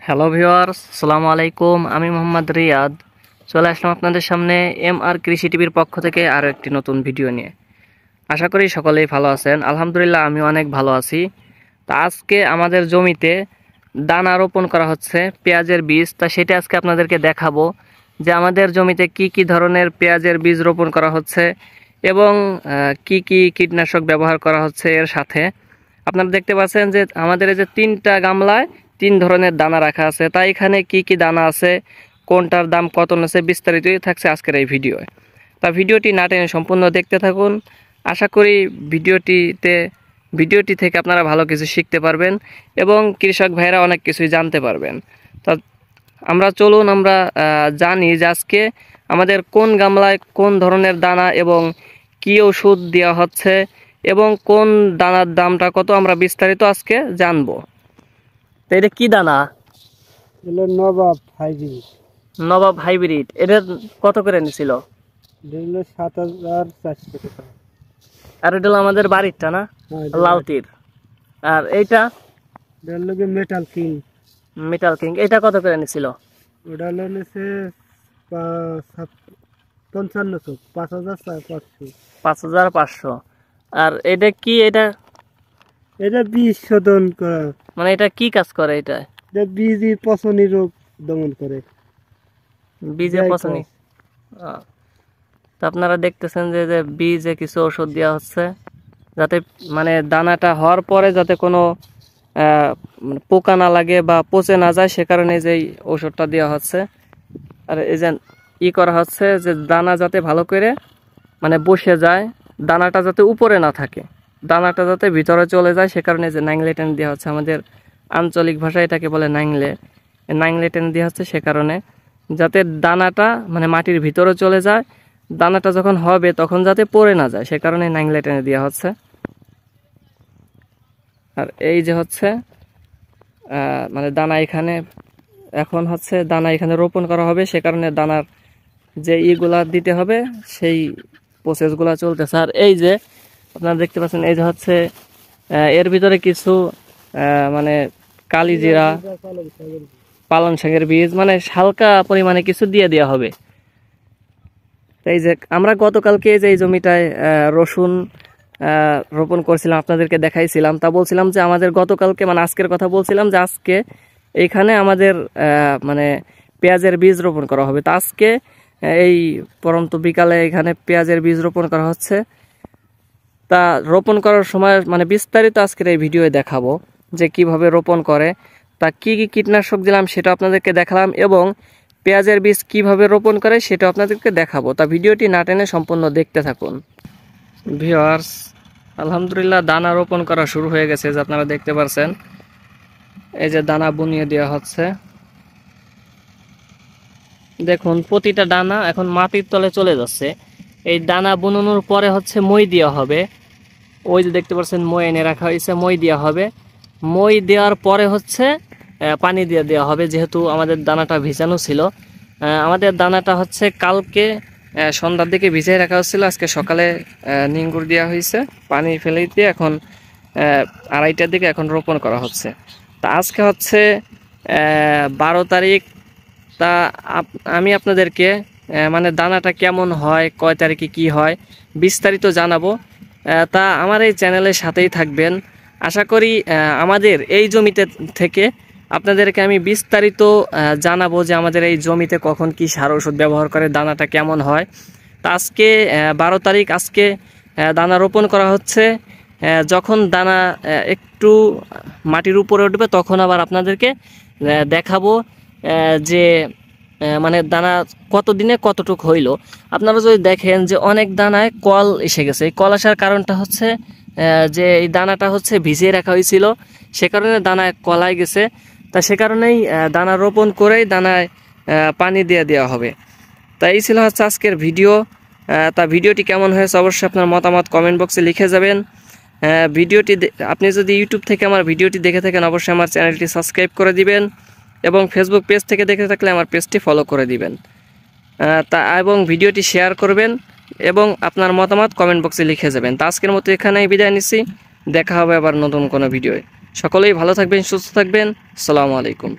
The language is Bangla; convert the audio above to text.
হ্যালো ভিউয়ার্স, আসসালামু আলাইকুম। আমি মোহাম্মদ রিয়াদ চলে আসলাম আপনাদের সামনে MR কৃষি টিভির পক্ষ থেকে আরও একটি নতুন ভিডিও নিয়ে। আশা করি সকলেই ভালো আছেন। আলহামদুলিল্লাহ আমি অনেক ভালো আছি। তা আজকে আমাদের জমিতে দানা রোপণ করা হচ্ছে পেঁয়াজের বীজ। তা সেটা আজকে আপনাদেরকে দেখাবো যে আমাদের জমিতে কি কি ধরনের পেঁয়াজের বীজ রোপণ করা হচ্ছে এবং কি কি কীটনাশক ব্যবহার করা হচ্ছে। এর সাথে আপনারা দেখতে পাচ্ছেন যে আমাদের এই যে 3টা গামলায় 3 ধরনের দানা রাখা আছে। তাই এখানে কি কি দানা আছে, কোনটার দাম কত আছে, বিস্তারিতই থাকছে আজকের এই ভিডিওয়ে। তা ভিডিওটি না টেনে সম্পূর্ণ দেখতে থাকুন। আশা করি ভিডিওটি থেকে আপনারা ভালো কিছু শিখতে পারবেন এবং কৃষক ভাইরা অনেক কিছুই জানতে পারবেন। তা আমরা জানি যে আজকে আমাদের কোন গামলায় কোন ধরনের দানা এবং কি ওষুধ দেওয়া হচ্ছে এবং কোন দানার দামটা কত আমরা বিস্তারিত আজকে জানবো। তো এটা কি দানা? নবাব হাইব্রিড। এটা কত করে নিছিল? ৭,৪০০ টাকা। আর এটা হলো আমাদের বাড়িরটা না, লালতির। আর এইটা মেটাল কিং। এটা কত করে নিছিল? ওটা হলো নিচে ৫,৫০০। আর এটা কি? এটা বীজ শোধন করা, মানে এটা কি কাজ করে? এটা বীজই পচনী রোগ দমন করে। বীজে পচনী। তো আপনারা দেখতেছেন যে বীজে কিছু ওষুধ দেওয়া হচ্ছে যাতে মানে দানাটা হওয়ার পরে যাতে কোনো পোকা না লাগে বা পচে না যায়, সে কারণে যে ওষুধটা দেওয়া হচ্ছে। আর এই যে করা হচ্ছে যে দানা যাতে ভালো করে মানে বসে যায়, দানাটা যাতে উপরে না থাকে, দানাটা যাতে ভিতরে চলে যায়, সে কারণে যে নাইংলে টেনে দেওয়া হচ্ছে। আমাদের আঞ্চলিক ভাষায় এটাকে বলে নাইংলে টেনে দেওয়া হচ্ছে, সে কারণে যাতে দানাটা মানে মাটির ভিতরে চলে যায়, দানাটা যখন হবে তখন যাতে পড়ে না যায়, সে কারণে নাইংলে টেনে দেওয়া হচ্ছে। আর এই যে হচ্ছে মানে দানা এখানে রোপণ করা হবে, সে কারণে দানার যে ইগুলা দিতে হবে সেই প্রসেসগুলো চলতেছে। আর এই যে আপনারা দেখতে পাচ্ছেন, এই যে হচ্ছে এর ভিতরে কিছু মানে কালিজিরা, পালং শাকের বীজ, মানে হালকা পরিমাণে কিছু দিয়ে দেওয়া হবে। এই যে আমরা গতকালকে যে এই জমিটায় রসুন রোপণ করছিলাম, আপনাদেরকে দেখাইছিলাম। তা বলছিলাম যে আমাদের গতকালকে মানে আজকের কথা বলছিলাম যে আজকে এইখানে আমাদের মানে পেঁয়াজের বীজ রোপণ করা হবে। তা আজকে এই পরন্ত বিকালে এখানে পেঁয়াজের বীজ রোপণ করা হচ্ছে। তা রোপণ করার সময় মানে বিস্তারিত আজকের এই ভিডিওয়ে দেখাবো যে কিভাবে রোপণ করে, তা কি কি কীটনাশক দিলাম সেটা আপনাদেরকে দেখালাম এবং পেঁয়াজের বীজ কিভাবে রোপণ করে সেটা আপনাদেরকে দেখাবো। তা ভিডিওটি না টেনে সম্পূর্ণ দেখতে থাকুন। ভিউয়ার্স, আলহামদুলিল্লাহ দানা রোপণ করা শুরু হয়ে গেছে, যে আপনারা দেখতে পাচ্ছেন এই যে দানা বুনিয়ে দেওয়া হচ্ছে। দেখুন প্রতিটা দানা এখন মাটির তলে চলে যাচ্ছে। এই দানা বুনানোর পরে হচ্ছে মই দেওয়া হবে। ওই যে দেখতে পাচ্ছেন মই এনে রাখা হয়েছে, মই দেওয়া হবে। মই দেওয়ার পরে হচ্ছে পানি দিয়ে দেওয়া হবে, যেহেতু আমাদের দানাটা ভিজানো ছিল। আমাদের দানাটা হচ্ছে কালকে সন্ধ্যার দিকে ভিজিয়ে রাখা হচ্ছিল, আজকে সকালে নিঙ্গুর দেওয়া হয়েছে, পানি ফেলে দিয়ে এখন 2:30টার দিকে এখন রোপণ করা হচ্ছে। তা আজকে হচ্ছে 12 তারিখ। তা আমি আপনাদেরকে মানে দানাটা কেমন হয়, কয় তারিখে কি হয় বিস্তারিত জানাবো। তা আমার এই চ্যানেলের সাথেই থাকবেন। আশা করি আমাদের এই জমিতে থেকে আপনাদেরকে আমি বিস্তারিত জানাবো যে আমাদের এই জমিতে কখন কি সার ওষুধ ব্যবহার করে, দানাটা কেমন হয়। তা আজকে 12 তারিখ, আজকে দানা রোপণ করা হচ্ছে। যখন দানা একটু মাটির উপরে উঠবে তখন আবার আপনাদেরকে দেখাবো যে মানে দানা কত দিনে কতটুক হইল। আপনারা যদি দেখেন যে অনেক দানায় কল এসে গেছে, এই কল আসার কারণটা হচ্ছে যে এই দানাটা হচ্ছে ভিজিয়ে রাখা হয়েছিল, সে কারণে দানায় কলাই গেছে। তা সে কারণেই দানা রোপণ করেই দানায় পানি দিয়ে দেওয়া হবে। তা এই ছিল হচ্ছে আজকের ভিডিও। তা ভিডিওটি কেমন হয়েছে অবশ্যই আপনার মতামত কমেন্ট বক্সে লিখে যাবেন। আপনি যদি ইউটিউব থেকে আমার ভিডিওটি দেখে থাকেন অবশ্যই আমার চ্যানেলটি সাবস্ক্রাইব করে দিবেন এবং ফেসবুক পেজ থেকে দেখে থাকলে আমার পেজটি ফলো করে দিবেন। এবং ভিডিওটি শেয়ার করবেন এবং আপনার মতামত কমেন্ট বক্সে লিখে যাবেন। তা আজকের মতো এখানেই বিদায় নিচ্ছি, দেখা হবে আবার নতুন কোনো ভিডিওয়ে। সকলেই ভালো থাকবেন, সুস্থ থাকবেন। আসসালামু আলাইকুম।